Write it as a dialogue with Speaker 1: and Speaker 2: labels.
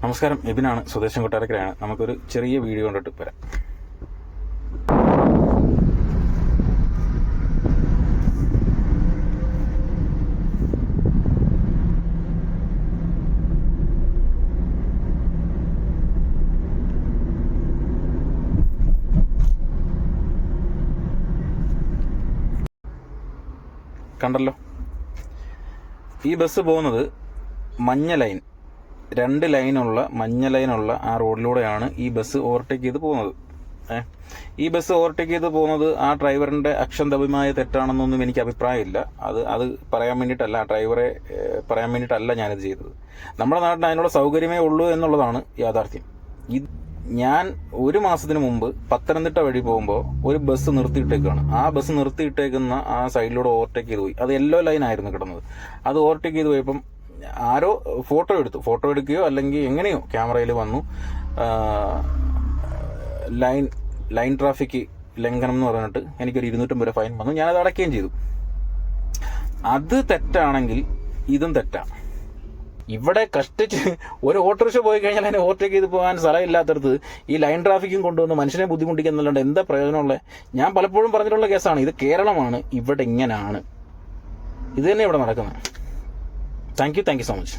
Speaker 1: നമസ്കാരം, എബിനാണ്, സ്വദേശം കൊട്ടാരക്കരയാണ്. നമുക്കൊരു ചെറിയ വീഡിയോ കണ്ടിട്ട് വരാം. കണ്ടല്ലോ, ഈ ബസ് പോകുന്നത് മഞ്ഞ ലൈൻ, 2 ലൈനുള്ള മഞ്ഞ ലൈനുള്ള ആ റോഡിലൂടെയാണ് ഈ ബസ് ഓവർടേക്ക് ചെയ്ത് പോകുന്നത്. ഈ ബസ് ഓവർടേക്ക് ചെയ്ത് പോകുന്നത് ആ ഡ്രൈവറിന്റെ അക്ഷന്തവ്യമായ തെറ്റാണെന്നൊന്നും എനിക്ക് അഭിപ്രായമില്ല. അത് പറയാൻ വേണ്ടിയിട്ടല്ല, ആ ഡ്രൈവറെ പറയാൻ വേണ്ടിയിട്ടല്ല ഞാനിത് ചെയ്തത്. നമ്മുടെ നാട്ടിൽ അതിനുള്ള സൗകര്യമേ ഉള്ളൂ എന്നുള്ളതാണ് യാഥാർത്ഥ്യം. ഞാൻ 1 മാസത്തിന് മുമ്പ് പത്തനംതിട്ട വഴി പോകുമ്പോൾ ഒരു ബസ് നിർത്തിയിട്ടേക്കാണ്. ആ ബസ് നിർത്തിയിട്ടേക്കുന്ന ആ സൈഡിലൂടെ ഓവർടേക്ക് ചെയ്ത് പോയി. അത് യെല്ലോ ലൈൻ ആയിരുന്നു കിടന്നത്. അത് ഓവർടേക്ക് ചെയ്ത് പോയപ്പം ആരോ ഫോട്ടോ എടുക്കുകയോ അല്ലെങ്കിൽ എങ്ങനെയോ ക്യാമറയിൽ വന്നു, ലൈൻ ട്രാഫിക് ലംഘനം എന്ന് പറഞ്ഞിട്ട് എനിക്കൊരു 250 രൂപ ഫൈൻ വന്നു. ഞാനത് അടയ്ക്കുകയും ചെയ്തു. അത് തെറ്റാണെങ്കിൽ ഇതും തെറ്റാണ്. ഇവിടെ കഷ്ടിച്ച് ഒരു ഓട്ടോറിക്ഷ പോയി കഴിഞ്ഞാൽ അതിനെ ഓവർടേക്ക് ചെയ്ത് പോകാൻ സ്ഥലമില്ലാത്തടത്ത് ഈ ലൈൻ ട്രാഫിക്കും കൊണ്ടുവന്ന് മനുഷ്യനെ ബുദ്ധിമുട്ടിക്കുന്നുണ്ട്. എന്താ പ്രയോജനമുള്ളത്? ഞാൻ പലപ്പോഴും പറഞ്ഞിട്ടുള്ള കേസാണ്. ഇത് കേരളമാണ്, ഇവിടെ ഇങ്ങനെയാണ്. ഇത് തന്നെ ഇവിടെ നടക്കുന്നത്. Thank you so much.